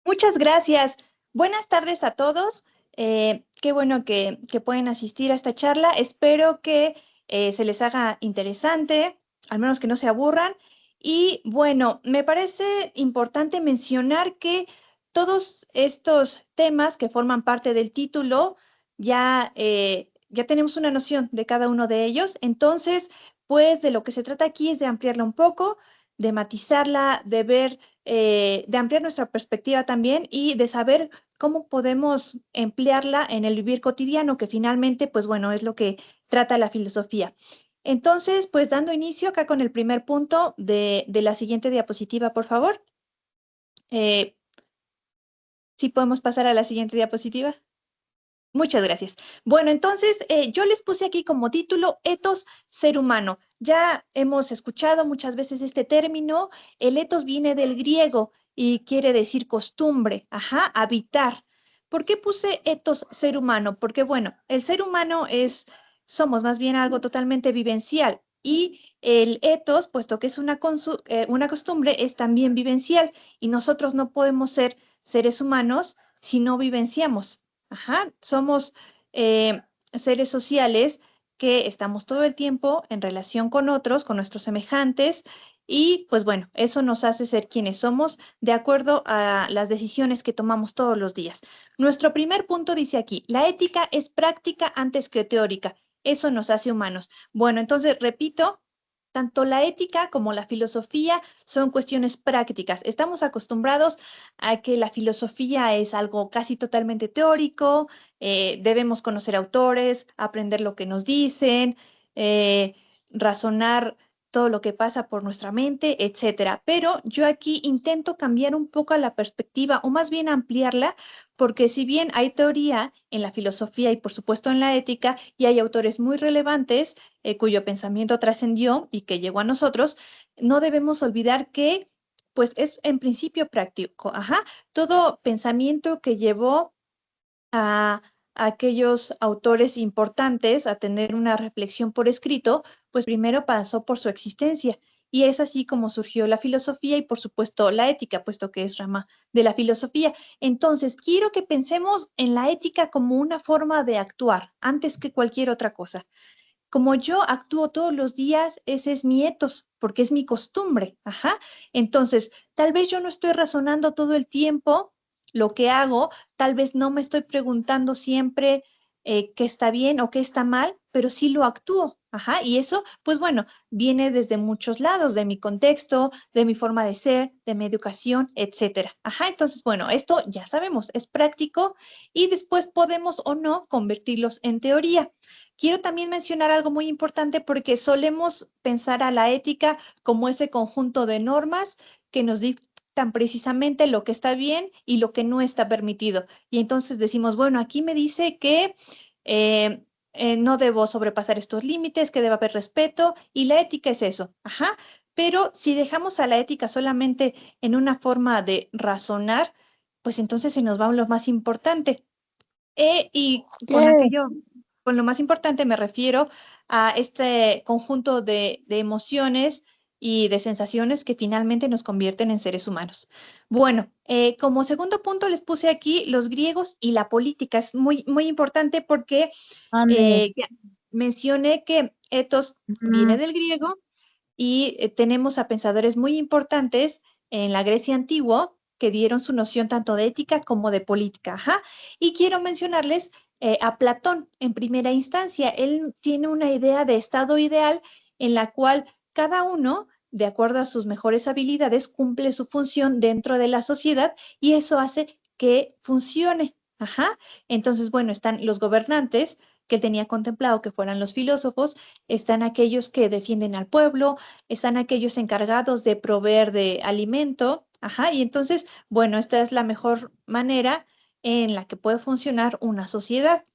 Muchas gracias. Buenas tardes a todos. Qué bueno que pueden asistir a esta charla. Espero que se les haga interesante, al menos que no se aburran. Y bueno, me parece importante mencionar que todos estos temas que forman parte del título ya tenemos una noción de cada uno de ellos. Entonces, pues de lo que se trata aquí es de ampliarla un poco, de matizarla, de ver de ampliar nuestra perspectiva también y de saber cómo podemos emplearla en el vivir cotidiano, que finalmente, pues bueno, es lo que trata la filosofía. Entonces, pues dando inicio acá con el primer punto de la siguiente diapositiva, por favor. Eh, ¿Sí podemos pasar a la siguiente diapositiva? Muchas gracias. Bueno, entonces yo les puse aquí como título Ethos ser humano. Ya hemos escuchado muchas veces este término. El ethos viene del griego y quiere decir costumbre, ajá, habitar. ¿Por qué puse ethos ser humano? Porque bueno, el ser humano somos más bien algo totalmente vivencial y el ethos, puesto que es una costumbre, es también vivencial y nosotros no podemos ser seres humanos si no vivenciamos. Ajá, somos eh, seres sociales que estamos todo el tiempo en relación con otros, con nuestros semejantes, y pues bueno, eso nos hace ser quienes somos de acuerdo a las decisiones que tomamos todos los días. Nuestro primer punto dice aquí, la ética es práctica antes que teórica. Eso nos hace humanos. Bueno, entonces repito, tanto la ética como la filosofía son cuestiones prácticas. Estamos acostumbrados a que la filosofía es algo casi totalmente teórico, debemos conocer autores, aprender lo que nos dicen, eh, razonar todo lo que pasa por nuestra mente, etcétera. Pero yo aquí intento cambiar un poco la perspectiva o más bien ampliarla, porque si bien hay teoría en la filosofía y por supuesto en la ética, y hay autores muy relevantes cuyo pensamiento trascendió y que llegó a nosotros, no debemos olvidar que pues es en principio práctico. Ajá. Todo pensamiento que llevó a aquellos autores importantes a tener una reflexión por escrito, pues primero pasó por su existencia. Y es así como surgió la filosofía y por supuesto la ética, puesto que es rama de la filosofía. Entonces, quiero que pensemos en la ética como una forma de actuar antes que cualquier otra cosa. Como yo actúo todos los días, ese es mi etos, porque es mi costumbre. Ajá. Entonces, tal vez yo no estoy razonando todo el tiempo lo que hago, tal vez no me estoy preguntando siempre qué está bien o qué está mal, pero sí lo actúo. Ajá. Y eso, pues bueno, viene desde muchos lados, de mi contexto, de mi forma de ser, de mi educación, etcétera. Ajá. Entonces, bueno, esto ya sabemos, es práctico y después podemos o no convertirlos en teoría. Quiero también mencionar algo muy importante porque solemos pensar a la ética como ese conjunto de normas que nos dictan precisamente lo que está bien y lo que no está permitido. Y entonces decimos, bueno, aquí me dice que no debo sobrepasar estos límites, que debe haber respeto y la ética es eso. Ajá. Pero si dejamos a la ética solamente en una forma de razonar, pues entonces se nos va lo más importante. Y con Claro, con lo más importante me refiero a este conjunto de emociones y de sensaciones que finalmente nos convierten en seres humanos. Bueno, como segundo punto les puse aquí los griegos y la política. Es muy, muy importante porque ande. ya mencioné que ethos viene Mm, del griego y tenemos a pensadores muy importantes en la Grecia antigua que dieron su noción tanto de ética como de política. Ajá. Y quiero mencionarles a Platón en primera instancia. Él tiene una idea de estado ideal en la cual cada uno, de acuerdo a sus mejores habilidades, cumple su función dentro de la sociedad y eso hace que funcione. Ajá. Entonces, bueno, están los gobernantes que él tenía contemplado que fueran los filósofos, están aquellos que defienden al pueblo, están aquellos encargados de proveer de alimento, ajá, y entonces, bueno, esta es la mejor manera en la que puede funcionar una sociedad,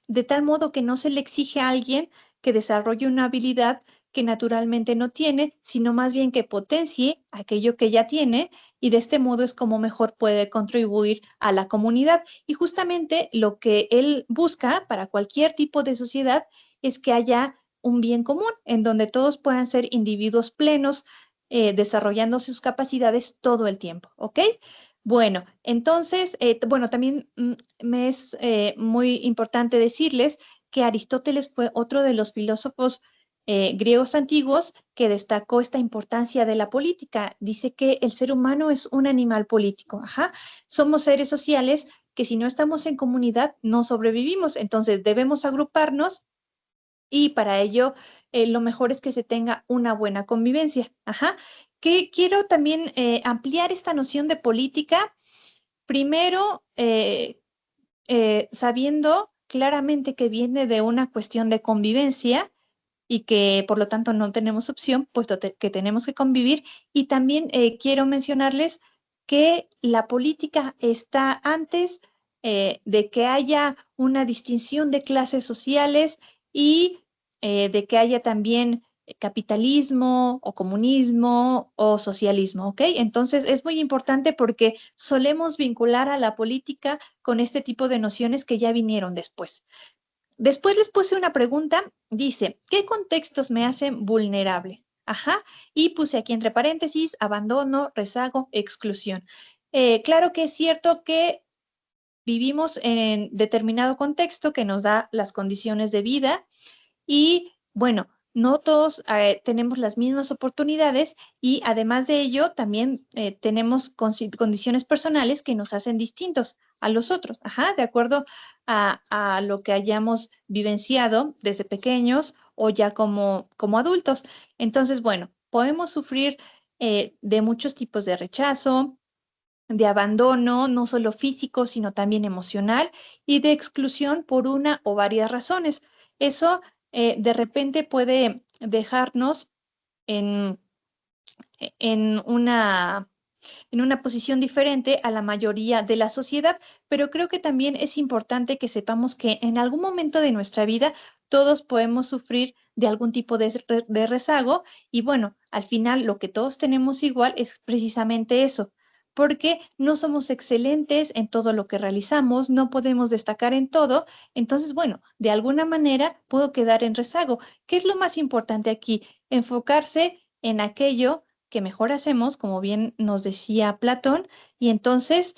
de tal modo que no se le exige a alguien que desarrolle una habilidad que naturalmente no tiene, sino más bien que potencie aquello que ya tiene y de este modo es como mejor puede contribuir a la comunidad. Y justamente lo que él busca para cualquier tipo de sociedad es que haya un bien común en donde todos puedan ser individuos plenos, desarrollando sus capacidades todo el tiempo, ¿ok? Bueno, entonces, bueno, también me es muy importante decirles que Aristóteles fue otro de los filósofos griegos antiguos que destacó esta importancia de la política. Dice que el ser humano es un animal político. Ajá. Somos seres sociales que si no estamos en comunidad no sobrevivimos. Entonces debemos agruparnos y para ello lo mejor es que se tenga una buena convivencia. Ajá. Que quiero también ampliar esta noción de política. Primero, sabiendo claramente que viene de una cuestión de convivencia y que por lo tanto no tenemos opción, puesto que tenemos que convivir. Y también quiero mencionarles que la política está antes de que haya una distinción de clases sociales y de que haya también capitalismo o comunismo o socialismo, ¿ok? Entonces es muy importante porque solemos vincular a la política con este tipo de nociones que ya vinieron después. Después les puse una pregunta, dice, ¿qué contextos me hacen vulnerable? Ajá, y puse aquí entre paréntesis, abandono, rezago, exclusión. Claro que es cierto que vivimos en determinado contexto que nos da las condiciones de vida y bueno, no todos tenemos las mismas oportunidades y además de ello también tenemos condiciones personales que nos hacen distintos a los otros, ajá, de acuerdo a lo que hayamos vivenciado desde pequeños o ya como adultos. Entonces, bueno, podemos sufrir de muchos tipos de rechazo, de abandono, no solo físico, sino también emocional, y de exclusión por una o varias razones. Eso de repente puede dejarnos en, en una en una posición diferente a la mayoría de la sociedad, pero creo que también es importante que sepamos que en algún momento de nuestra vida todos podemos sufrir de algún tipo de rezago y bueno, al final lo que todos tenemos igual es precisamente eso. Porque no somos excelentes en todo lo que realizamos, no podemos destacar en todo, entonces, bueno, de alguna manera puedo quedar en rezago. ¿Qué es lo más importante aquí? Enfocarse en aquello que mejor hacemos, como bien nos decía Platón, y entonces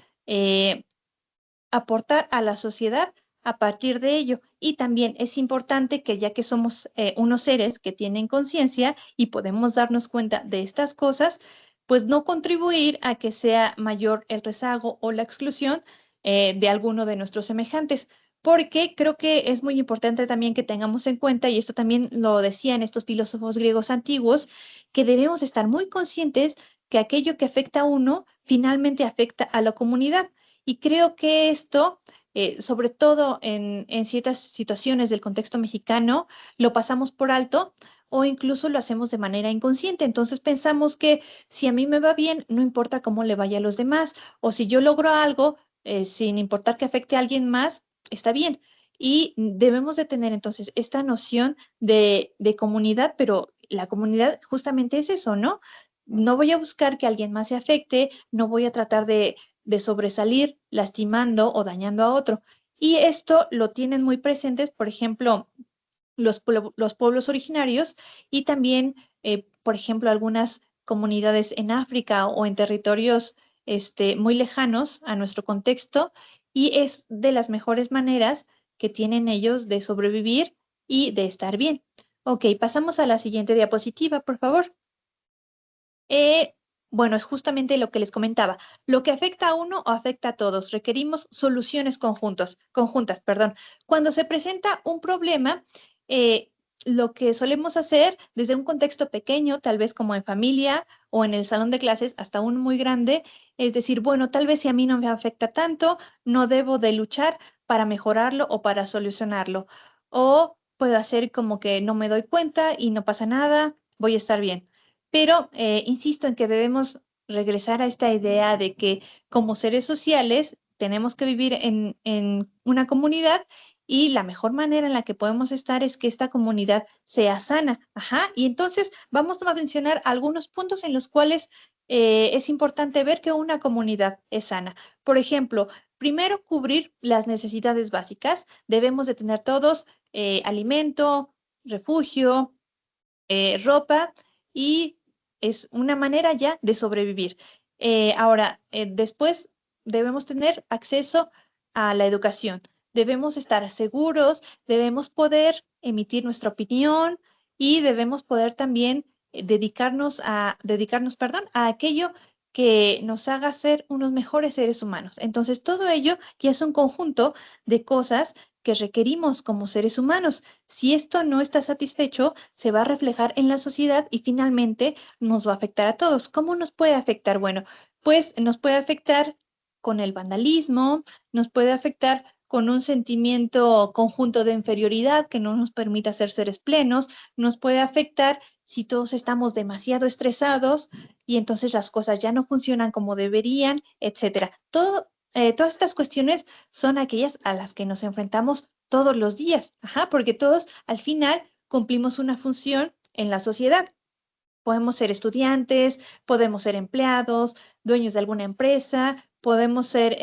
aportar a la sociedad a partir de ello. Y también es importante que ya que somos unos seres que tienen conciencia y podemos darnos cuenta de estas cosas, pues no contribuir a que sea mayor el rezago o la exclusión de alguno de nuestros semejantes. Porque creo que es muy importante también que tengamos en cuenta, y esto también lo decían estos filósofos griegos antiguos, que debemos estar muy conscientes que aquello que afecta a uno finalmente afecta a la comunidad. Y creo que esto, sobre todo en ciertas situaciones del contexto mexicano, lo pasamos por alto o incluso lo hacemos de manera inconsciente. Entonces pensamos que si a mí me va bien, no importa cómo le vaya a los demás, o si yo logro algo, sin importar que afecte a alguien más, está bien. Y debemos de tener entonces esta noción de comunidad, pero la comunidad justamente es eso, ¿no? No voy a buscar que alguien más se afecte, no voy a tratar de sobresalir lastimando o dañando a otro. Y esto lo tienen muy presentes, por ejemplo, los pueblos originarios y también, por ejemplo, algunas comunidades en África o en territorios muy lejanos a nuestro contexto y es de las mejores maneras que tienen ellos de sobrevivir y de estar bien. Ok, pasamos a la siguiente diapositiva, por favor. Eh, bueno, es justamente lo que les comentaba. Lo que afecta a uno o afecta a todos. Requerimos soluciones conjuntas, perdón. Cuando se presenta un problema, eh, lo que solemos hacer desde un contexto pequeño, tal vez como en familia o en el salón de clases, hasta uno muy grande, es decir, bueno, tal vez si a mí no me afecta tanto, no debo de luchar para mejorarlo o para solucionarlo. O puedo hacer como que no me doy cuenta y no pasa nada, voy a estar bien. Pero insisto en que debemos regresar a esta idea de que como seres sociales tenemos que vivir en una comunidad y la mejor manera en la que podemos estar es que esta comunidad sea sana. Ajá. Y entonces vamos a mencionar algunos puntos en los cuales es importante ver que una comunidad es sana. Por ejemplo, primero cubrir las necesidades básicas. Debemos de tener todos alimento, refugio, ropa y es una manera ya de sobrevivir. Ahora, después debemos tener acceso a la educación. Debemos estar seguros, debemos poder emitir nuestra opinión y debemos poder también dedicarnos, a aquello que nos haga ser unos mejores seres humanos. Entonces, todo ello ya es un conjunto de cosas que requerimos como seres humanos. Si esto no está satisfecho, se va a reflejar en la sociedad y finalmente nos va a afectar a todos. ¿Cómo nos puede afectar? Bueno, pues nos puede afectar con el vandalismo, nos puede afectar con un sentimiento conjunto de inferioridad que no nos permite ser seres plenos, nos puede afectar si todos estamos demasiado estresados y entonces las cosas ya no funcionan como deberían, etcétera. Todas estas cuestiones son aquellas a las que nos enfrentamos todos los días, porque todos al final cumplimos una función en la sociedad. Podemos ser estudiantes, podemos ser empleados, dueños de alguna empresa, podemos ser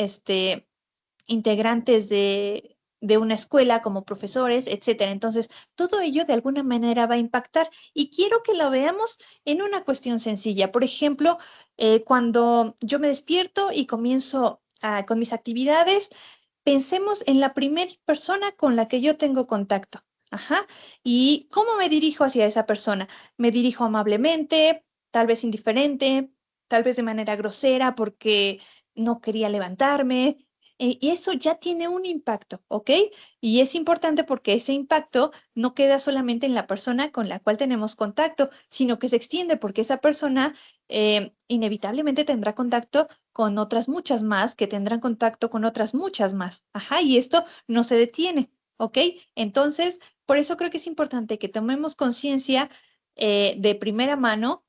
integrantes de una escuela como profesores, etcétera. Entonces, todo ello de alguna manera va a impactar y quiero que lo veamos en una cuestión sencilla. Por ejemplo, cuando yo me despierto y comienzo con mis actividades, pensemos en la primera persona con la que yo tengo contacto. Ajá. ¿Y cómo me dirijo hacia esa persona? Me dirijo amablemente, tal vez indiferente, tal vez de manera grosera porque no quería levantarme, y eso ya tiene un impacto, ¿ok? Y es importante porque ese impacto no queda solamente en la persona con la cual tenemos contacto, sino que se extiende porque esa persona inevitablemente tendrá contacto con otras muchas más, que tendrán contacto con otras muchas más. Y esto no se detiene, ¿ok? Entonces, por eso creo que es importante que tomemos conciencia de primera mano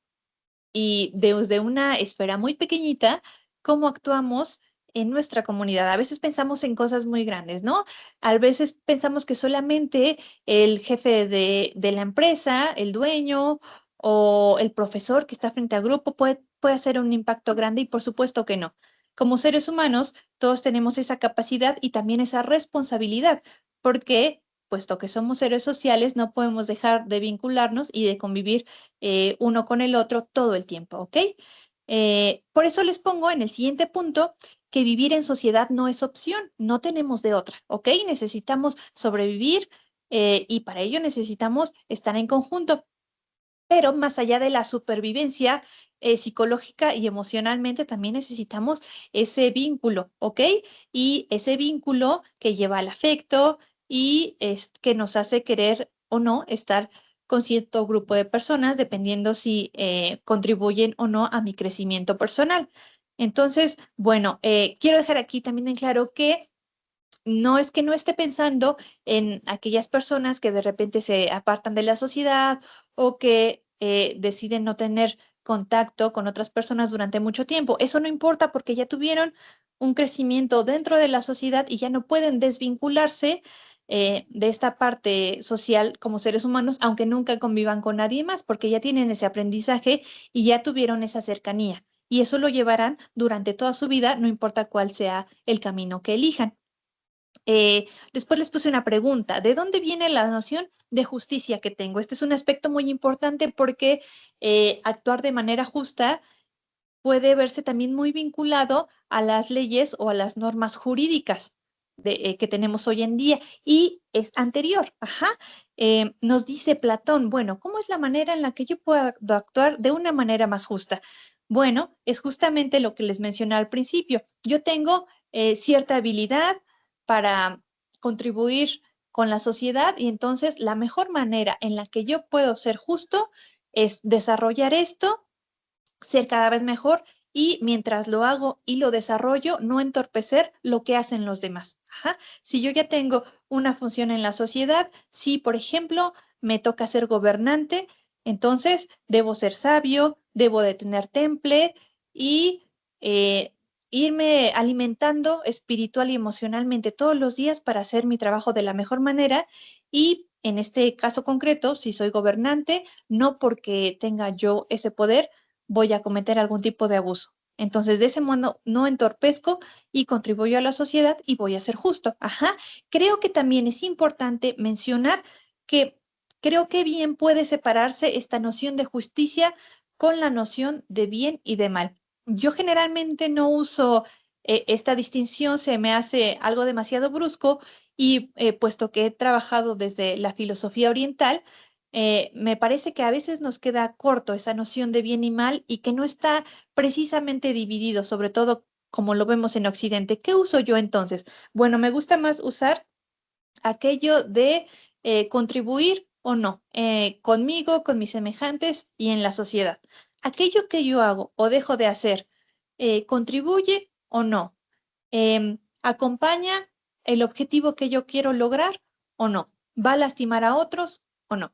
y desde una esfera muy pequeñita, cómo actuamos en nuestra comunidad. A veces pensamos en cosas muy grandes, ¿no? A veces pensamos que solamente el jefe de la empresa, el dueño o el profesor que está frente al grupo puede hacer un impacto grande y por supuesto que no. Como seres humanos, todos tenemos esa capacidad y también esa responsabilidad, porque puesto que somos seres sociales, no podemos dejar de vincularnos y de convivir uno con el otro todo el tiempo, ¿ok? Por eso les pongo en el siguiente punto que vivir en sociedad no es opción, no tenemos de otra, ¿ok? Necesitamos sobrevivir y para ello necesitamos estar en conjunto. Pero más allá de la supervivencia psicológica y emocionalmente, también necesitamos ese vínculo, ¿ok? Y ese vínculo que lleva al afecto y es, que nos hace querer o no estar con cierto grupo de personas, dependiendo si contribuyen o no a mi crecimiento personal. Entonces, bueno, quiero dejar aquí también en claro que no esté pensando en aquellas personas que de repente se apartan de la sociedad o que deciden no tener contacto con otras personas durante mucho tiempo. Eso no importa porque ya tuvieron un crecimiento dentro de la sociedad y ya no pueden desvincularse de esta parte social como seres humanos, aunque nunca convivan con nadie más, porque ya tienen ese aprendizaje y ya tuvieron esa cercanía. Y eso lo llevarán durante toda su vida, no importa cuál sea el camino que elijan. Después les puse una pregunta, ¿de dónde viene la noción de justicia que tengo? Este es un aspecto muy importante porque actuar de manera justa puede verse también muy vinculado a las leyes o a las normas jurídicas que tenemos hoy en día y es anterior. Nos dice Platón, bueno, ¿cómo es la manera en la que yo puedo actuar de una manera más justa? Bueno, es justamente lo que les mencioné al principio. Yo tengo cierta habilidad para contribuir con la sociedad y entonces la mejor manera en la que yo puedo ser justo es desarrollar esto, ser cada vez mejor y mientras lo hago y lo desarrollo, no entorpecer lo que hacen los demás. Si yo ya tengo una función en la sociedad, si por ejemplo me toca ser gobernante, entonces debo ser sabio, debo de tener temple y eh, irme alimentando espiritual y emocionalmente todos los días para hacer mi trabajo de la mejor manera y en este caso concreto, si soy gobernante, no porque tenga yo ese poder, voy a cometer algún tipo de abuso. Entonces, de ese modo no entorpezco y contribuyo a la sociedad y voy a ser justo. Creo que también es importante mencionar que creo que bien puede separarse esta noción de justicia con la noción de bien y de mal. Yo generalmente no uso esta distinción se me hace algo demasiado brusco y puesto que he trabajado desde la filosofía oriental, me parece que a veces nos queda corto esa noción de bien y mal y que no está precisamente dividido, sobre todo como lo vemos en Occidente. ¿Qué uso yo entonces? Bueno, me gusta más usar aquello de contribuir o no, conmigo, con mis semejantes y en la sociedad. Aquello que yo hago o dejo de hacer, ¿contribuye o no? ¿Acompaña el objetivo que yo quiero lograr o no? ¿Va a lastimar a otros o no?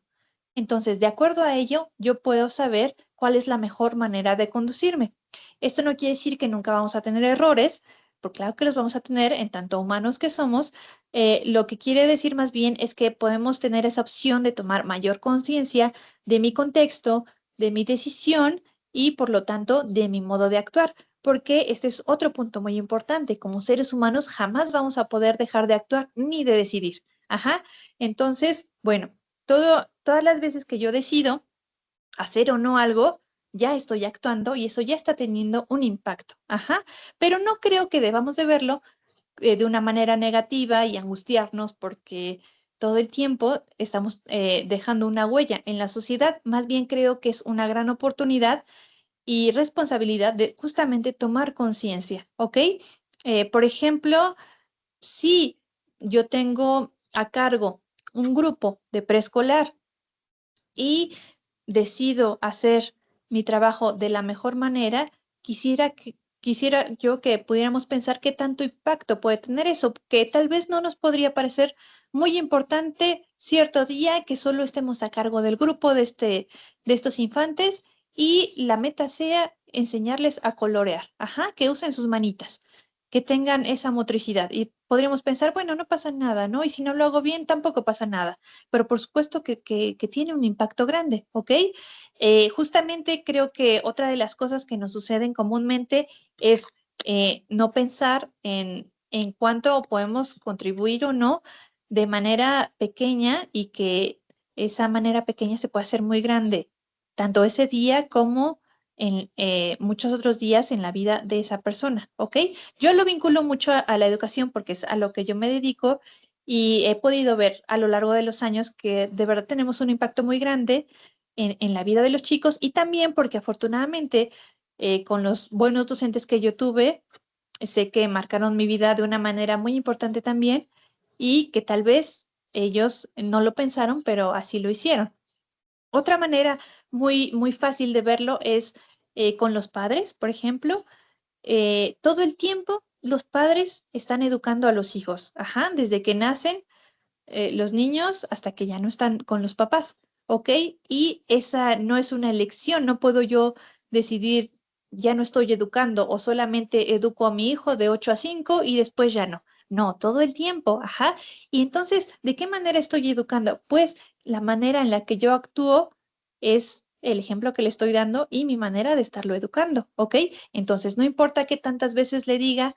Entonces, de acuerdo a ello, yo puedo saber cuál es la mejor manera de conducirme. Esto no quiere decir que nunca vamos a tener errores, porque claro que los vamos a tener en tanto humanos que somos. Lo que quiere decir más bien es que podemos tener esa opción de tomar mayor conciencia de mi contexto, de mi decisión y, por lo tanto, de mi modo de actuar. Porque este es otro punto muy importante. Como seres humanos jamás vamos a poder dejar de actuar ni de decidir. Ajá. Entonces, bueno, todas las veces que yo decido hacer o no algo, ya estoy actuando y eso ya está teniendo un impacto. Ajá. Pero no creo que debamos de verlo de una manera negativa y angustiarnos porque todo el tiempo estamos dejando una huella en la sociedad. Más bien creo que es una gran oportunidad y responsabilidad de justamente tomar conciencia, ¿ok? Por ejemplo, si yo tengo a cargo un grupo de preescolar y decido hacer mi trabajo de la mejor manera, quisiera yo que pudiéramos pensar qué tanto impacto puede tener eso, que tal vez no nos podría parecer muy importante cierto día que solo estemos a cargo del grupo de estos infantes y la meta sea enseñarles a colorear, ajá, que usen sus manitas, que tengan esa motricidad. Y podríamos pensar, bueno, no pasa nada, ¿no? Y si no lo hago bien, tampoco pasa nada, pero por supuesto que tiene un impacto grande, ¿ok? Justamente creo que otra de las cosas que nos suceden comúnmente es no pensar en cuánto podemos contribuir o no de manera pequeña y que esa manera pequeña se puede hacer muy grande, tanto ese día como en muchos otros días en la vida de esa persona, ¿ok? Yo lo vinculo mucho a la educación porque es a lo que yo me dedico y he podido ver a lo largo de los años que de verdad tenemos un impacto muy grande en la vida de los chicos y también porque afortunadamente con los buenos docentes que yo tuve, sé que marcaron mi vida de una manera muy importante también y que tal vez ellos no lo pensaron, pero así lo hicieron. Otra manera muy fácil de verlo es con los padres, por ejemplo. Todo el tiempo los padres están educando a los hijos, ajá, desde que nacen los niños hasta que ya no están con los papás, ¿ok? Y esa no es una elección, no puedo yo decidir, ya no estoy educando o solamente educo a mi hijo de 8 a 5 y después ya no. No, todo el tiempo, ajá. Y entonces, ¿de qué manera estoy educando? Pues la manera en la que yo actúo es el ejemplo que le estoy dando y mi manera de estarlo educando, ¿ok? Entonces, no importa qué tantas veces le diga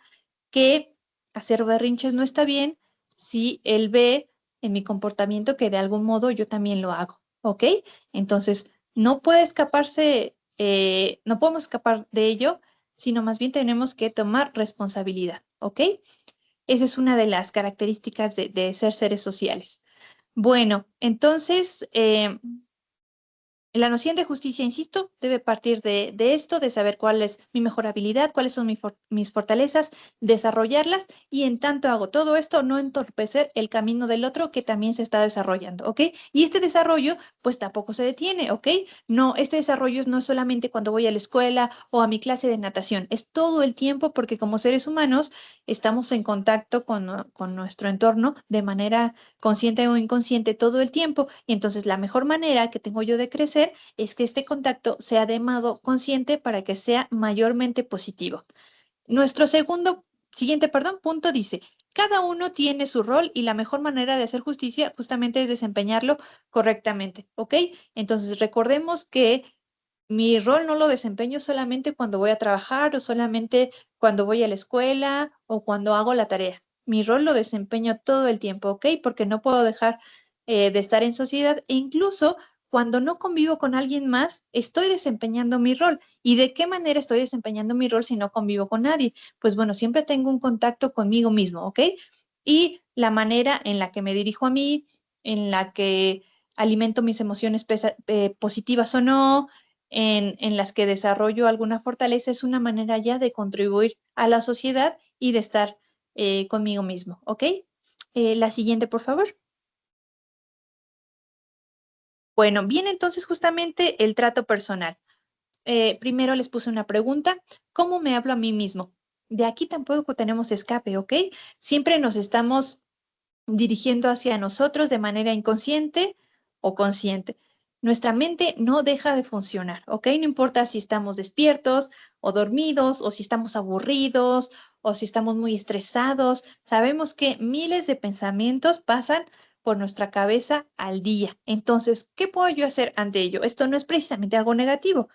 que hacer berrinches no está bien, si él ve en mi comportamiento que de algún modo yo también lo hago, ¿ok? Entonces, no puede escaparse, no podemos escapar de ello, sino más bien tenemos que tomar responsabilidad, ¿ok? Esa es una de las características de ser seres sociales. Bueno, entonces, la noción de justicia, insisto, debe partir de esto, de saber cuál es mi mejor habilidad, cuáles son mis fortalezas, desarrollarlas y en tanto hago todo esto, no entorpecer el camino del otro que también se está desarrollando, ¿ok? Y este desarrollo, pues tampoco se detiene, ¿ok? No, este desarrollo no es solamente cuando voy a la escuela o a mi clase de natación, es todo el tiempo porque como seres humanos estamos en contacto con nuestro entorno de manera consciente o inconsciente todo el tiempo y entonces la mejor manera que tengo yo de crecer es que este contacto sea de modo consciente para que sea mayormente positivo. Nuestro siguiente, perdón, punto dice, cada uno tiene su rol y la mejor manera de hacer justicia justamente es desempeñarlo correctamente, ¿ok? Entonces recordemos que mi rol no lo desempeño solamente cuando voy a trabajar o solamente cuando voy a la escuela o cuando hago la tarea. Mi rol lo desempeño todo el tiempo, ¿ok? Porque no puedo dejar de estar en sociedad e incluso cuando no convivo con alguien más, estoy desempeñando mi rol. ¿Y de qué manera estoy desempeñando mi rol si no convivo con nadie? Pues bueno, siempre tengo un contacto conmigo mismo, ¿ok? Y la manera en la que me dirijo a mí, en la que alimento mis emociones positivas o no, en las que desarrollo alguna fortaleza, es una manera ya de contribuir a la sociedad y de estar conmigo mismo, ¿ok? La siguiente, por favor. Bueno, viene entonces justamente el trato personal. Primero les puse una pregunta, ¿cómo me hablo a mí mismo? De aquí tampoco tenemos escape, ¿ok? Siempre nos estamos dirigiendo hacia nosotros de manera inconsciente o consciente. Nuestra mente no deja de funcionar, ¿ok? No importa si estamos despiertos o dormidos o si estamos aburridos o si estamos muy estresados. Sabemos que miles de pensamientos pasan por nuestra cabeza al día. Entonces, ¿qué puedo yo hacer ante ello? Esto no es precisamente algo negativo,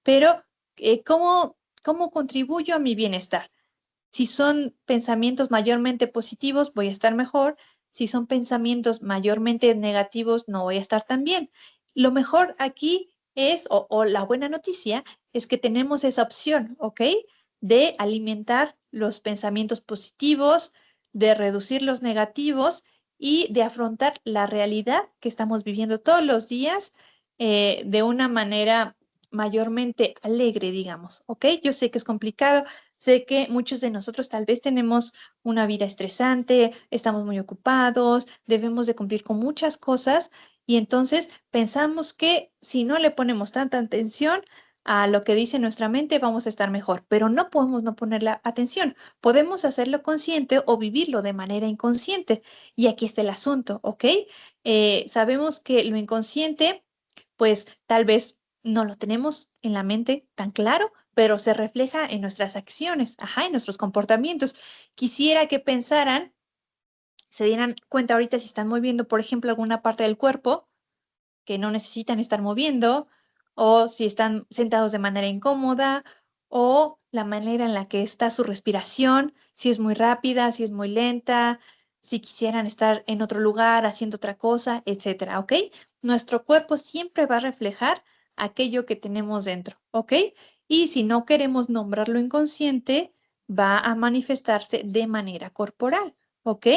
pero ¿cómo contribuyo a mi bienestar? Si son pensamientos mayormente positivos, voy a estar mejor. Si son pensamientos mayormente negativos, no voy a estar tan bien. Lo mejor aquí es, o la buena noticia, es que tenemos esa opción, ¿ok? De alimentar los pensamientos positivos, de reducir los negativos y de afrontar la realidad que estamos viviendo todos los días de una manera mayormente alegre, digamos, ¿ok? Yo sé que es complicado. Sé que muchos de nosotros tal vez tenemos una vida estresante, estamos muy ocupados, debemos de cumplir con muchas cosas y entonces pensamos que si no le ponemos tanta atención a lo que dice nuestra mente, vamos a estar mejor, pero no podemos no ponerle atención. Podemos hacerlo consciente o vivirlo de manera inconsciente. Y aquí está el asunto, ¿ok? Sabemos que lo inconsciente, pues tal vez no lo tenemos en la mente tan claro, pero se refleja en nuestras acciones, ajá, en nuestros comportamientos. Quisiera que pensaran, se dieran cuenta ahorita si están moviendo, por ejemplo, alguna parte del cuerpo que no necesitan estar moviendo, o si están sentados de manera incómoda, o la manera en la que está su respiración, si es muy rápida, si es muy lenta, si quisieran estar en otro lugar haciendo otra cosa, etcétera, ¿ok? Nuestro cuerpo siempre va a reflejar aquello que tenemos dentro, ¿ok? Y si no queremos nombrarlo inconsciente, va a manifestarse de manera corporal, ¿ok?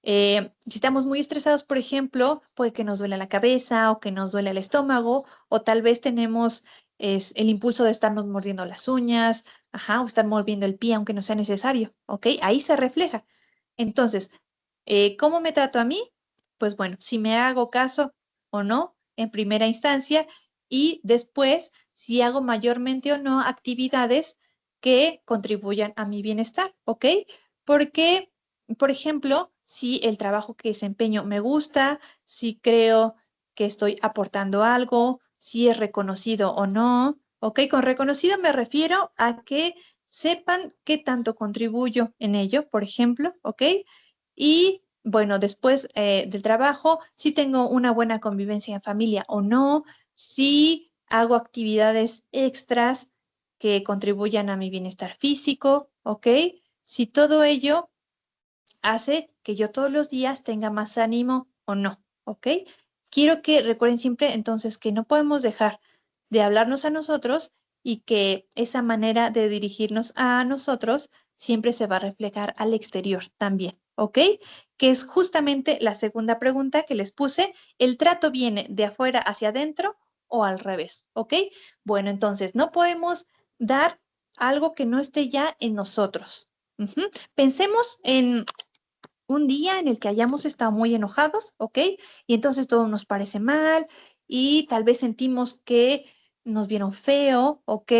Si estamos muy estresados, por ejemplo, puede que nos duele la cabeza o que nos duele el estómago, o tal vez tenemos el impulso de estarnos mordiendo las uñas, ajá, o estar moviendo el pie aunque no sea necesario, ¿ok? Ahí se refleja. Entonces, ¿cómo me trato a mí? Pues bueno, si me hago caso o no en primera instancia y después si hago mayormente o no actividades que contribuyan a mi bienestar, ¿ok? Porque, por ejemplo, si el trabajo que desempeño me gusta, si creo que estoy aportando algo, si es reconocido o no, ¿ok? Con reconocido me refiero a que sepan qué tanto contribuyo en ello, por ejemplo, ¿ok? Y bueno, después del trabajo, si tengo una buena convivencia en familia o no, si hago actividades extras que contribuyan a mi bienestar físico, ¿ok? Si todo ello hace que yo todos los días tenga más ánimo o no, ¿ok? Quiero que recuerden siempre entonces que no podemos dejar de hablarnos a nosotros y que esa manera de dirigirnos a nosotros siempre se va a reflejar al exterior también, ¿ok? Que es justamente la segunda pregunta que les puse. ¿El trato viene de afuera hacia adentro o al revés? ¿Ok? Bueno, entonces no podemos dar algo que no esté ya en nosotros. Ujú. Pensemos en un día en el que hayamos estado muy enojados, ¿ok? Y entonces todo nos parece mal y tal vez sentimos que nos vieron feo, ¿ok?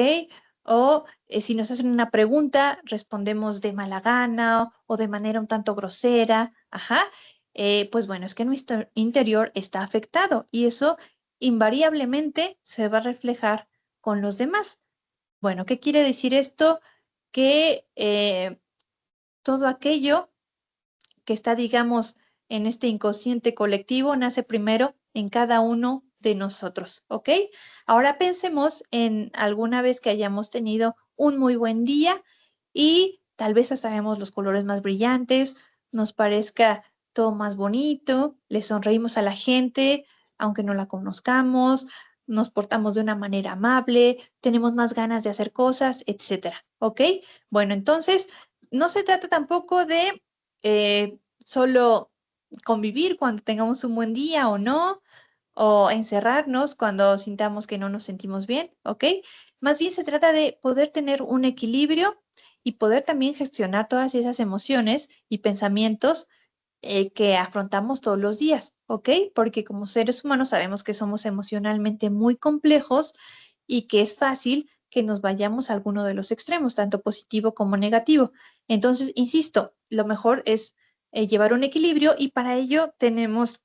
O si nos hacen una pregunta, respondemos de mala gana o de manera un tanto grosera, ajá. Pues bueno, es que nuestro interior está afectado y eso invariablemente se va a reflejar con los demás. Bueno, ¿qué quiere decir esto? Que todo aquello que está, digamos, en este inconsciente colectivo, nace primero en cada uno de nosotros, ¿ok? Ahora pensemos en alguna vez que hayamos tenido un muy buen día y tal vez hasta vemos los colores más brillantes, nos parezca todo más bonito, le sonreímos a la gente, aunque no la conozcamos, nos portamos de una manera amable, tenemos más ganas de hacer cosas, etcétera, ¿ok? Bueno, entonces, no se trata tampoco de solo convivir cuando tengamos un buen día o no, o encerrarnos cuando sintamos que no nos sentimos bien, ¿ok? Más bien se trata de poder tener un equilibrio y poder también gestionar todas esas emociones y pensamientos que afrontamos todos los días, ¿ok? Porque como seres humanos sabemos que somos emocionalmente muy complejos y que es fácil que nos vayamos a alguno de los extremos, tanto positivo como negativo. Entonces, insisto, lo mejor es llevar un equilibrio y para ello tenemos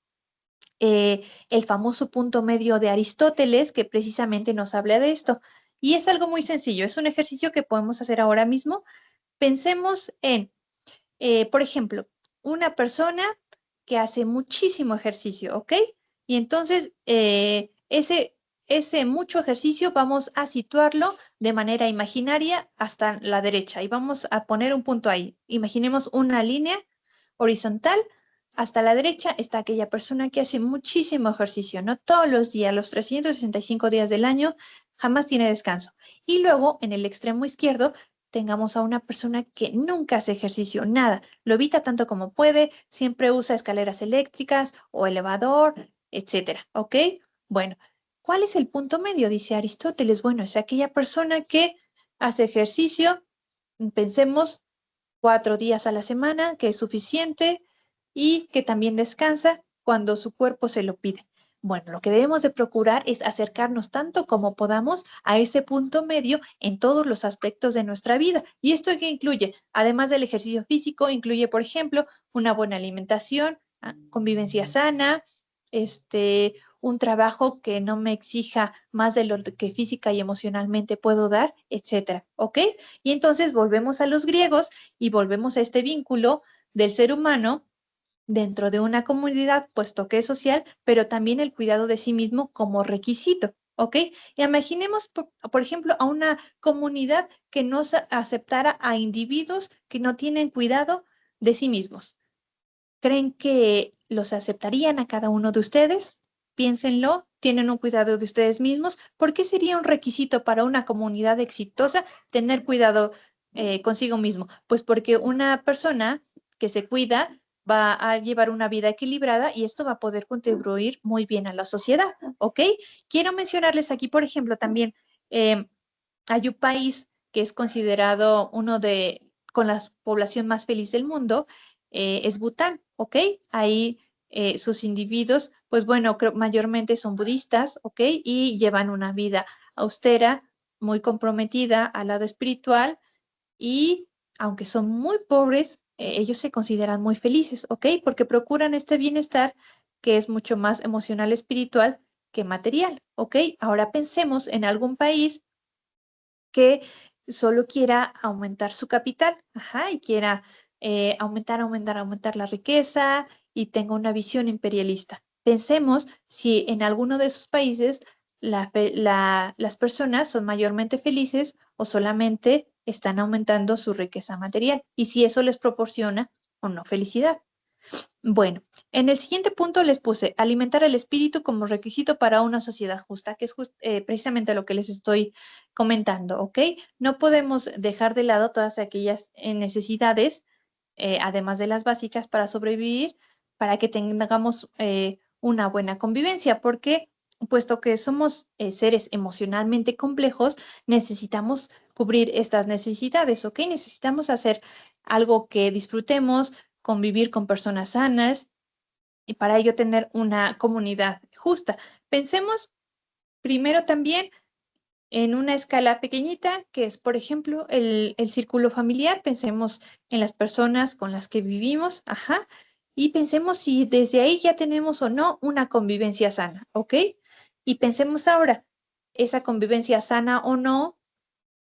el famoso punto medio de Aristóteles, que precisamente nos habla de esto. Y es algo muy sencillo, es un ejercicio que podemos hacer ahora mismo. Pensemos en, por ejemplo, una persona que hace muchísimo ejercicio, ¿ok? Y entonces ese mucho ejercicio vamos a situarlo de manera imaginaria hasta la derecha y vamos a poner un punto ahí. Imaginemos una línea horizontal. Hasta la derecha está aquella persona que hace muchísimo ejercicio, ¿no? Todos los días, los 365 días del año, jamás tiene descanso. Y luego, en el extremo izquierdo, tengamos a una persona que nunca hace ejercicio, nada, lo evita tanto como puede, siempre usa escaleras eléctricas o elevador, etcétera, ¿ok? Bueno, ¿cuál es el punto medio? Dice Aristóteles. Bueno, es aquella persona que hace ejercicio, pensemos 4 días a la semana, que es suficiente y que también descansa cuando su cuerpo se lo pide. Bueno, lo que debemos de procurar es acercarnos tanto como podamos a ese punto medio en todos los aspectos de nuestra vida. ¿Y esto qué incluye? Además del ejercicio físico, incluye, por ejemplo, una buena alimentación, convivencia sana, un trabajo que no me exija más de lo que física y emocionalmente puedo dar, etcétera, ¿ok? Y entonces volvemos a los griegos y volvemos a este vínculo del ser humano dentro de una comunidad, puesto que es social, pero también el cuidado de sí mismo como requisito, ¿ok? Y imaginemos, por ejemplo, a una comunidad que no aceptara a individuos que no tienen cuidado de sí mismos. ¿Creen que los aceptarían a cada uno de ustedes? Piénsenlo, tienen un cuidado de ustedes mismos. ¿Por qué sería un requisito para una comunidad exitosa tener cuidado consigo mismo? Pues porque una persona que se cuida va a llevar una vida equilibrada y esto va a poder contribuir muy bien a la sociedad, ¿ok? Quiero mencionarles aquí, por ejemplo, también eh, hay un país que es considerado uno de, con la población más feliz del mundo, es Bután, ¿ok? Ahí sus individuos, pues bueno, creo mayormente son budistas, ¿ok? Y llevan una vida austera, muy comprometida al lado espiritual y aunque son muy pobres, ellos se consideran muy felices, ¿ok? Porque procuran este bienestar que es mucho más emocional, espiritual que material, ¿ok? Ahora pensemos en algún país que solo quiera aumentar su capital, ajá, y quiera aumentar la riqueza y tenga una visión imperialista. Pensemos si en alguno de esos países las personas son mayormente felices o solamente están aumentando su riqueza material y si eso les proporciona o no felicidad. Bueno, en el siguiente punto les puse alimentar el espíritu como requisito para una sociedad justa, que es precisamente lo que les estoy comentando, ¿ok? No podemos dejar de lado todas aquellas necesidades, además de las básicas para sobrevivir, para que tengamos una buena convivencia, porque puesto que somos seres emocionalmente complejos, necesitamos cubrir estas necesidades, ¿ok? Necesitamos hacer algo que disfrutemos, convivir con personas sanas y para ello tener una comunidad justa. Pensemos primero también en una escala pequeñita, que es, por ejemplo, el círculo familiar. Pensemos en las personas con las que vivimos, ajá, y pensemos si desde ahí ya tenemos o no una convivencia sana, ¿ok? Y pensemos ahora, esa convivencia sana o no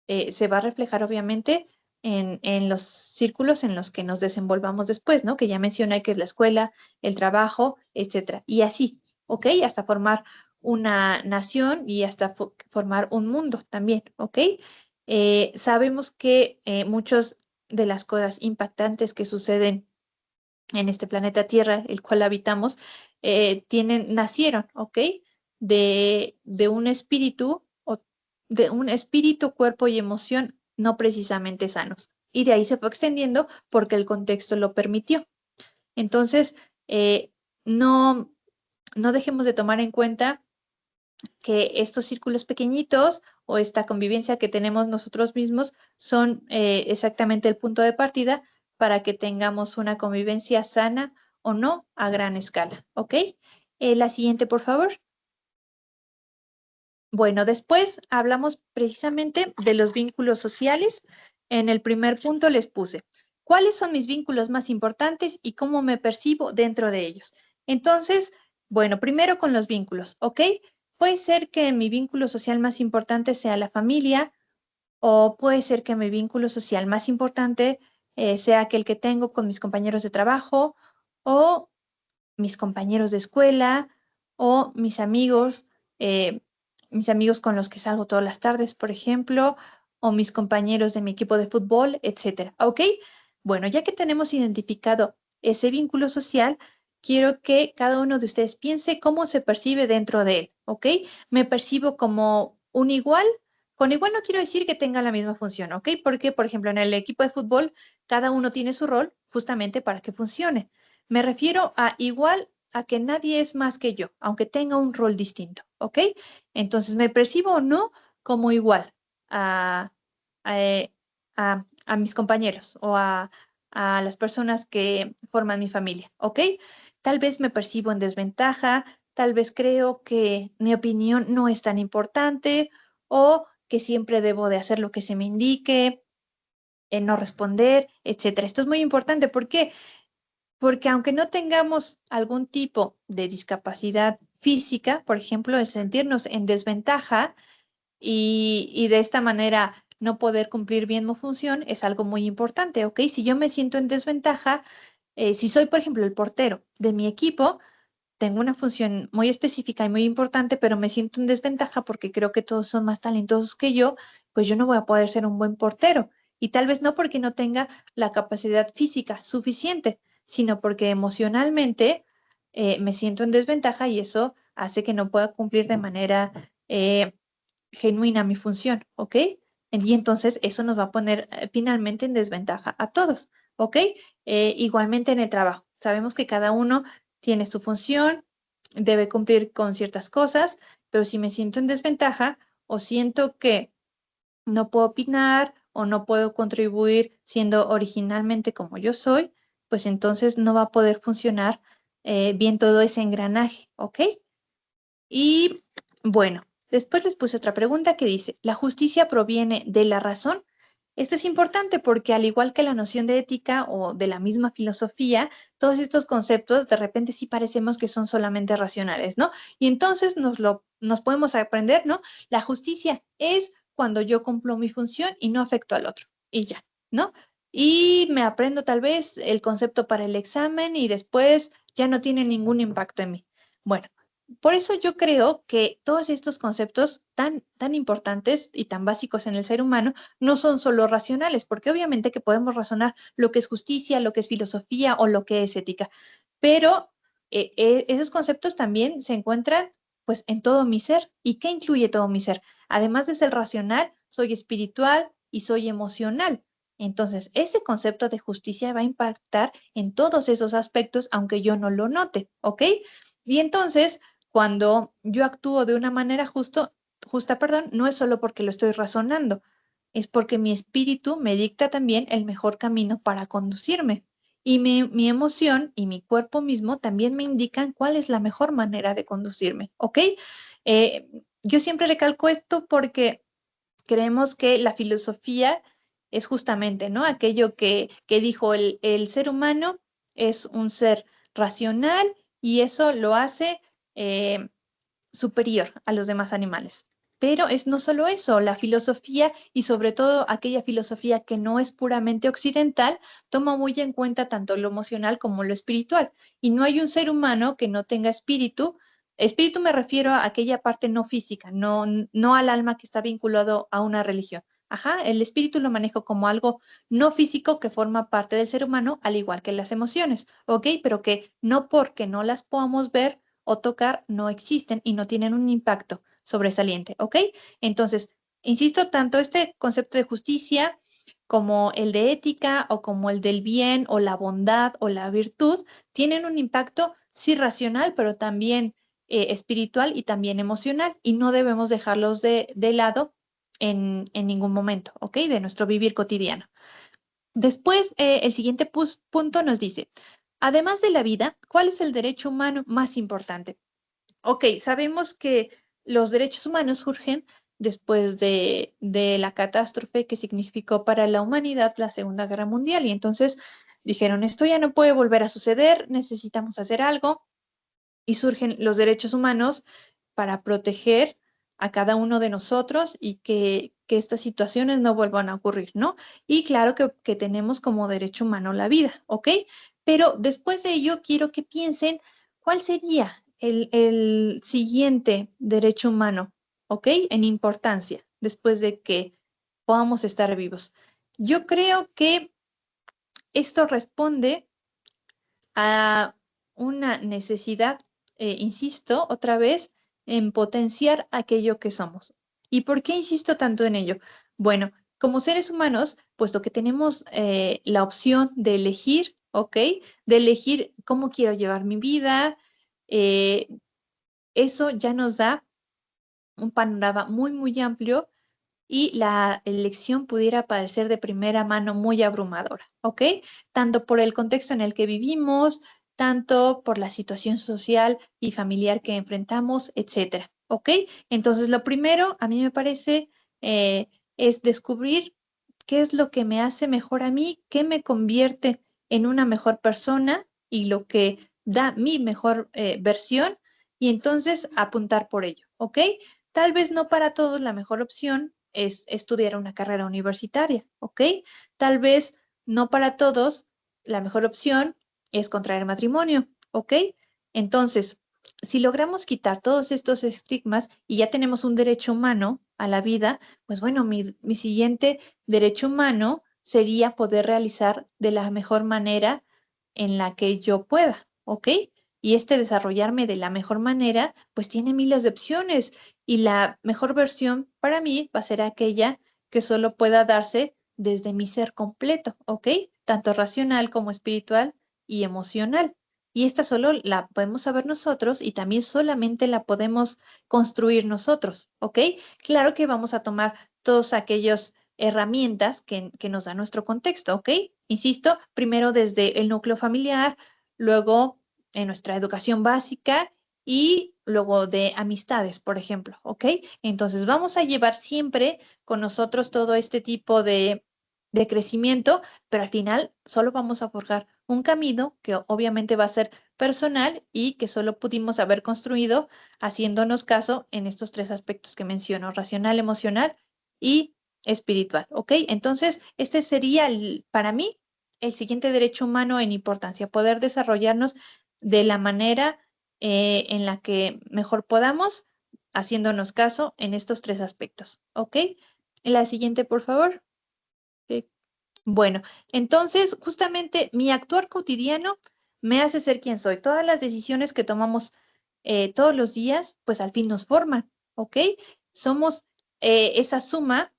se va a reflejar obviamente en los círculos en los que nos desenvolvamos después, ¿no? Que ya mencioné que es la escuela, el trabajo, etcétera. Y así, ¿ok? Hasta formar una nación y hasta formar un mundo también, ¿ok? Sabemos que muchas de las cosas impactantes que suceden en este planeta Tierra, el cual habitamos, nacieron, ¿ok? De un espíritu, o de un espíritu, cuerpo y emoción no precisamente sanos. Y de ahí se fue extendiendo porque el contexto lo permitió. Entonces, no, no dejemos de tomar en cuenta que estos círculos pequeñitos o esta convivencia que tenemos nosotros mismos son exactamente el punto de partida para que tengamos una convivencia sana o no a gran escala, ¿ok? La siguiente, por favor. Bueno, después hablamos precisamente de los vínculos sociales. En el primer punto les puse, ¿cuáles son mis vínculos más importantes y cómo me percibo dentro de ellos? Entonces, bueno, primero con los vínculos, ¿ok? Puede ser que mi vínculo social más importante sea la familia, o puede ser que mi vínculo social más importante sea aquel que tengo con mis compañeros de trabajo, o mis compañeros de escuela, o mis amigos con los que salgo todas las tardes, por ejemplo, o mis compañeros de mi equipo de fútbol, etcétera. ¿Ok? Bueno, ya que tenemos identificado ese vínculo social, quiero que cada uno de ustedes piense cómo se percibe dentro de él. ¿Ok? ¿Me percibo como un igual? Con igual no quiero decir que tenga la misma función, ¿ok? Porque, por ejemplo, en el equipo de fútbol, cada uno tiene su rol justamente para que funcione. Me refiero a igual a que nadie es más que yo, aunque tenga un rol distinto, ¿ok? Entonces, me percibo o no como igual a, a, a mis compañeros o a las personas que forman mi familia, ¿ok? Tal vez me percibo en desventaja, tal vez creo que mi opinión no es tan importante o que siempre debo de hacer lo que se me indique, no responder, etcétera. Esto es muy importante. ¿Por qué? Porque aunque no tengamos algún tipo de discapacidad física, por ejemplo, el sentirnos en desventaja y de esta manera no poder cumplir bien mi función es algo muy importante, ¿ok? Si yo me siento en desventaja, si soy, por ejemplo, el portero de mi equipo, tengo una función muy específica y muy importante, pero me siento en desventaja porque creo que todos son más talentosos que yo, pues yo no voy a poder ser un buen portero. Y tal vez no porque no tenga la capacidad física suficiente, sino porque emocionalmente me siento en desventaja y eso hace que no pueda cumplir de manera eh, genuina mi función, ¿ok? Y entonces eso nos va a poner finalmente en desventaja a todos, ¿ok? Igualmente en el trabajo. Sabemos que cada uno tiene su función, debe cumplir con ciertas cosas, pero si me siento en desventaja o siento que no puedo opinar o no puedo contribuir siendo originalmente como yo soy, pues entonces no va a poder funcionar bien todo ese engranaje, ¿ok? Y bueno, después les puse otra pregunta que dice, ¿la justicia proviene de la razón? Esto es importante porque al igual que la noción de ética o de la misma filosofía, todos estos conceptos de repente sí parecemos que son solamente racionales, ¿no? Y entonces nos podemos aprender, ¿no? La justicia es cuando yo cumplo mi función y no afecto al otro. Y ya, ¿no? Y me aprendo tal vez el concepto para el examen y después ya no tiene ningún impacto en mí. Bueno, por eso yo creo que todos estos conceptos tan importantes y tan básicos en el ser humano no son solo racionales, porque obviamente que podemos razonar lo que es justicia, lo que es filosofía o lo que es ética, pero esos conceptos también se encuentran pues en todo mi ser. ¿Y qué incluye todo mi ser? Además de ser racional, soy espiritual y soy emocional. Entonces, ese concepto de justicia va a impactar en todos esos aspectos, aunque yo no lo note, ¿ok? Y entonces, cuando yo actúo de una manera justa, perdón, no es solo porque lo estoy razonando, es porque mi espíritu me dicta también el mejor camino para conducirme. Y mi emoción y mi cuerpo mismo también me indican cuál es la mejor manera de conducirme, ¿ok? Yo siempre recalco esto porque creemos que la filosofía es justamente, ¿no? Aquello que dijo el ser humano es un ser racional y eso lo hace eh, superior a los demás animales. Pero es no solo eso, la filosofía y sobre todo aquella filosofía que no es puramente occidental, toma muy en cuenta tanto lo emocional como lo espiritual. Y no hay un ser humano que no tenga espíritu. Espíritu me refiero a aquella parte no física, no al alma que está vinculado a una religión, Ajá, el espíritu lo manejo como algo no físico que forma parte del ser humano, al igual que las emociones, ¿ok? Pero que no porque no las podamos ver o tocar, no existen y no tienen un impacto sobresaliente, ¿ok? Entonces, insisto, tanto este concepto de justicia como el de ética o como el del bien o la bondad o la virtud, tienen un impacto sí racional, pero también espiritual y también emocional, y no debemos dejarlos de lado en ningún momento, ¿ok? De nuestro vivir cotidiano. Después, el siguiente punto nos dice, además de la vida, ¿cuál es el derecho humano más importante? Ok, sabemos que los derechos humanos surgen después de la catástrofe que significó para la humanidad la Segunda Guerra Mundial, y entonces dijeron, esto ya no puede volver a suceder, necesitamos hacer algo, y surgen los derechos humanos para proteger a cada uno de nosotros y que estas situaciones no vuelvan a ocurrir, ¿no? Y claro que tenemos como derecho humano la vida, ¿ok? Pero después de ello quiero que piensen cuál sería el siguiente derecho humano, ¿ok? En importancia, después de que podamos estar vivos. Yo creo que esto responde a una necesidad, insisto, otra vez, en potenciar aquello que somos. ¿Y por qué insisto tanto en ello? Bueno, como seres humanos, puesto que tenemos la opción de elegir, ¿ok? De elegir cómo quiero llevar mi vida, eh, eso ya nos da un panorama muy, muy amplio y la elección pudiera parecer de primera mano muy abrumadora, ¿ok? Tanto por el contexto en el que vivimos, tanto por la situación social y familiar que enfrentamos, etcétera, ¿ok? Entonces, lo primero, a mí me parece, es descubrir qué es lo que me hace mejor a mí, qué me convierte en una mejor persona y lo que da mi mejor versión, y entonces apuntar por ello, ¿ok? Tal vez no para todos la mejor opción es estudiar una carrera universitaria, ¿ok? Tal vez no para todos la mejor opción es contraer matrimonio, ¿ok? Entonces, si logramos quitar todos estos estigmas y ya tenemos un derecho humano a la vida, pues bueno, mi siguiente derecho humano sería poder realizar de la mejor manera en la que yo pueda, ¿ok? Y este desarrollarme de la mejor manera, pues tiene miles de opciones y la mejor versión para mí va a ser aquella que solo pueda darse desde mi ser completo, ¿ok? Tanto racional como espiritual y emocional. Y esta solo la podemos saber nosotros y también solamente la podemos construir nosotros, ¿ok? Claro que vamos a tomar todas aquellas herramientas que nos da nuestro contexto, ¿ok? Insisto, primero desde el núcleo familiar, luego en nuestra educación básica y luego de amistades, por ejemplo, ¿ok? Entonces vamos a llevar siempre con nosotros todo este tipo de crecimiento, pero al final solo vamos a forjar un camino que obviamente va a ser personal y que solo pudimos haber construido haciéndonos caso en estos tres aspectos que menciono, racional, emocional y espiritual, ¿ok? Entonces, este sería para mí el siguiente derecho humano en importancia, poder desarrollarnos de la manera en la que mejor podamos, haciéndonos caso en estos tres aspectos, ¿ok? La siguiente, por favor. Ok. Bueno, entonces, justamente mi actuar cotidiano me hace ser quien soy. Todas las decisiones que tomamos todos los días, pues al fin nos forman, ¿ok? Somos esa suma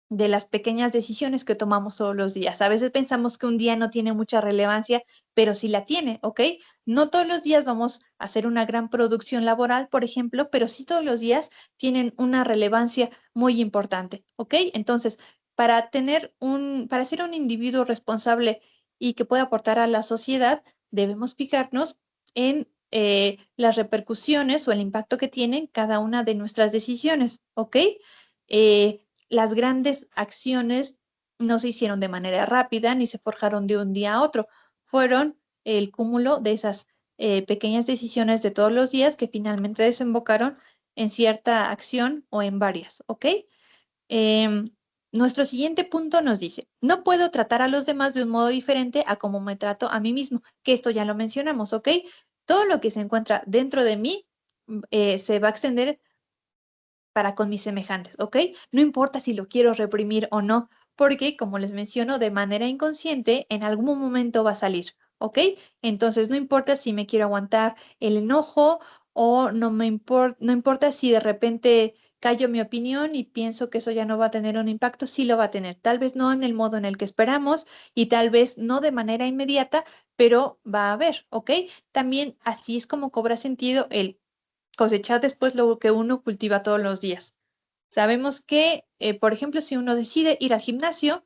de las pequeñas decisiones que tomamos todos los días. A veces pensamos que un día no tiene mucha relevancia, pero sí la tiene, ¿ok? No todos los días vamos a hacer una gran producción laboral, por ejemplo, pero sí todos los días tienen una relevancia muy importante, ¿ok? Entonces, para ser un individuo responsable y que pueda aportar a la sociedad, debemos fijarnos en las repercusiones o el impacto que tienen cada una de nuestras decisiones, ¿ok? Las grandes acciones no se hicieron de manera rápida ni se forjaron de un día a otro. Fueron el cúmulo de esas pequeñas decisiones de todos los días que finalmente desembocaron en cierta acción o en varias, ¿ok? Em, Nuestro siguiente punto nos dice, no puedo tratar a los demás de un modo diferente a como me trato a mí mismo, que esto ya lo mencionamos, ¿ok? Todo lo que se encuentra dentro de mí se va a extender para con mis semejantes, ¿ok? No importa si lo quiero reprimir o no, porque, como les menciono, de manera inconsciente, en algún momento va a salir, ¿ok? Entonces, no importa si me quiero aguantar el enojo o no importa si de repente callo mi opinión y pienso que eso ya no va a tener un impacto, sí lo va a tener. Tal vez no en el modo en el que esperamos y tal vez no de manera inmediata, pero va a haber, ¿ok? También así es como cobra sentido el cosechar después lo que uno cultiva todos los días. Sabemos que, por ejemplo, si uno decide ir al gimnasio,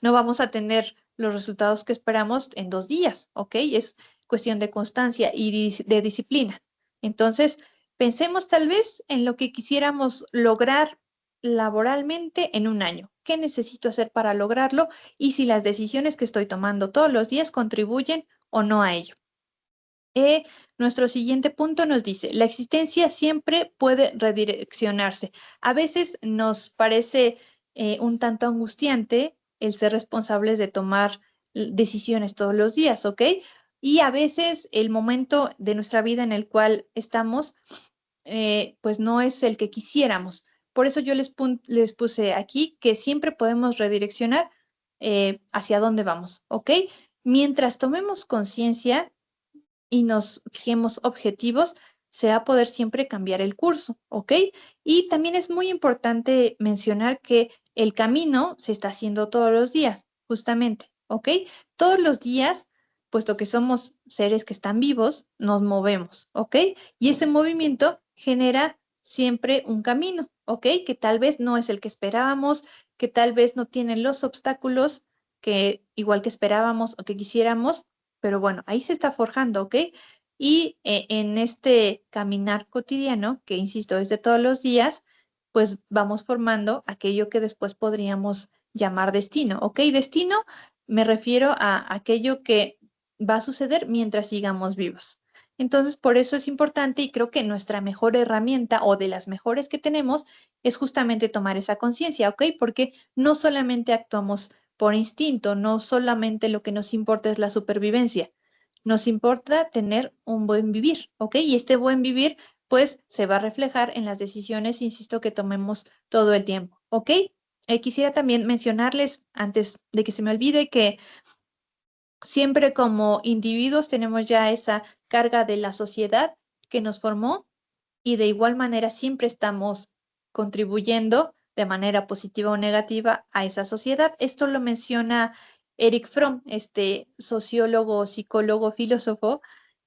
no vamos a tener los resultados que esperamos en 2 días, ¿ok? Es cuestión de constancia y de disciplina. Entonces, pensemos tal vez en lo que quisiéramos lograr laboralmente en un año. ¿Qué necesito hacer para lograrlo? Y si las decisiones que estoy tomando todos los días contribuyen o no a ello. Nuestro siguiente punto nos dice, la existencia siempre puede redireccionarse. A veces nos parece un tanto angustiante el ser responsables de tomar decisiones todos los días, ¿ok? Y a veces el momento de nuestra vida en el cual estamos, pues no es el que quisiéramos. Por eso yo les puse aquí que siempre podemos redireccionar hacia dónde vamos, ¿ok? Mientras tomemos conciencia y nos fijemos objetivos, se va a poder siempre cambiar el curso, ¿ok? Y también es muy importante mencionar que el camino se está haciendo todos los días, justamente, ¿ok? Todos los días, puesto que somos seres que están vivos, nos movemos, ¿ok? Y ese movimiento genera siempre un camino, ¿ok? Que tal vez no es el que esperábamos, que tal vez no tiene los obstáculos que igual que esperábamos o que quisiéramos, pero bueno, ahí se está forjando, ¿ok? Y en este caminar cotidiano, que insisto, es de todos los días, pues vamos formando aquello que después podríamos llamar destino, ¿ok? Destino me refiero a aquello que va a suceder mientras sigamos vivos. Entonces, por eso es importante y creo que nuestra mejor herramienta o de las mejores que tenemos es justamente tomar esa conciencia, ¿ok? Porque no solamente actuamos por instinto, no solamente lo que nos importa es la supervivencia, nos importa tener un buen vivir, ¿ok? Y este buen vivir, pues, se va a reflejar en las decisiones, insisto, que tomemos todo el tiempo, ¿ok? Quisiera también mencionarles, antes de que se me olvide, que siempre como individuos tenemos ya esa carga de la sociedad que nos formó y de igual manera siempre estamos contribuyendo de manera positiva o negativa a esa sociedad. Esto lo menciona Eric Fromm, este sociólogo, psicólogo, filósofo,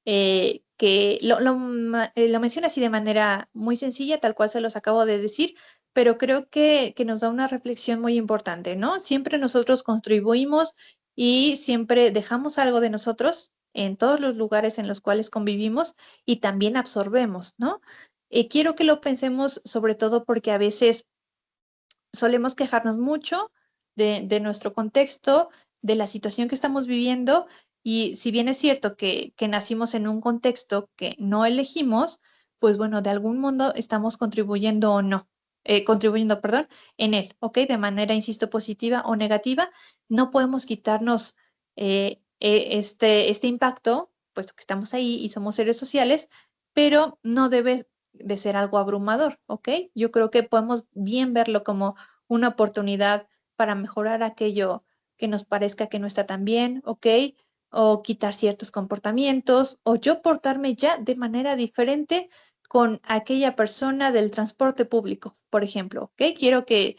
que lo menciona así de manera muy sencilla, tal cual se los acabo de decir, pero creo que nos da una reflexión muy importante, ¿no? Siempre nosotros contribuimos y siempre dejamos algo de nosotros en todos los lugares en los cuales convivimos y también absorbemos, ¿no? Quiero que lo pensemos sobre todo porque a veces solemos quejarnos mucho de nuestro contexto, de la situación que estamos viviendo y si bien es cierto que nacimos en un contexto que no elegimos, pues bueno, de algún modo estamos contribuyendo o no, contribuyendo, perdón, en él, ¿ok? De manera, insisto, positiva o negativa, no podemos quitarnos este impacto, puesto que estamos ahí y somos seres sociales, pero no debe de ser algo abrumador, ¿ok? Yo creo que podemos bien verlo como una oportunidad para mejorar aquello que nos parezca que no está tan bien, ¿ok? O quitar ciertos comportamientos, o yo portarme ya de manera diferente con aquella persona del transporte público, por ejemplo, ¿ok? Quiero que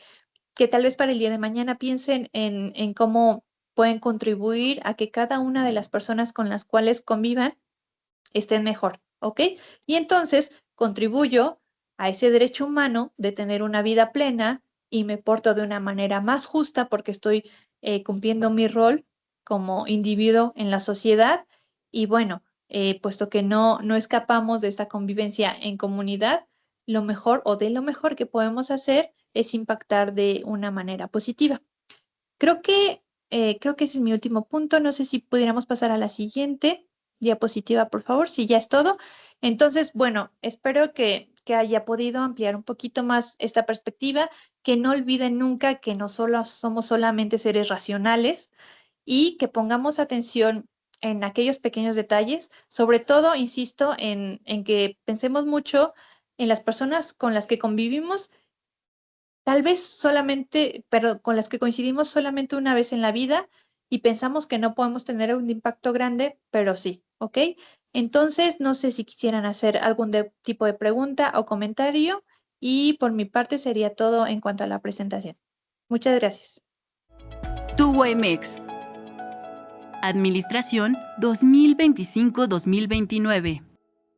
tal vez para el día de mañana piensen en cómo pueden contribuir a que cada una de las personas con las cuales convivan estén mejor, ¿ok? Y entonces contribuyo a ese derecho humano de tener una vida plena y me porto de una manera más justa porque estoy cumpliendo mi rol como individuo en la sociedad y bueno, puesto que no escapamos de esta convivencia en comunidad, lo mejor o de lo mejor que podemos hacer es impactar de una manera positiva. Creo creo que ese es mi último punto. No sé si pudiéramos pasar a la siguiente diapositiva, por favor, si ya es todo. Entonces, bueno, espero que haya podido ampliar un poquito más esta perspectiva, que no olviden nunca que no solo somos solamente seres racionales y que pongamos atención en aquellos pequeños detalles, sobre todo, insisto, en que pensemos mucho en las personas con las que convivimos, tal vez solamente, pero con las que coincidimos solamente una vez en la vida y pensamos que no podemos tener un impacto grande, pero sí, ¿ok? Entonces, no sé si quisieran hacer algún tipo de pregunta o comentario y por mi parte sería todo en cuanto a la presentación. Muchas gracias. TUWAMEX. Administración 2025-2029.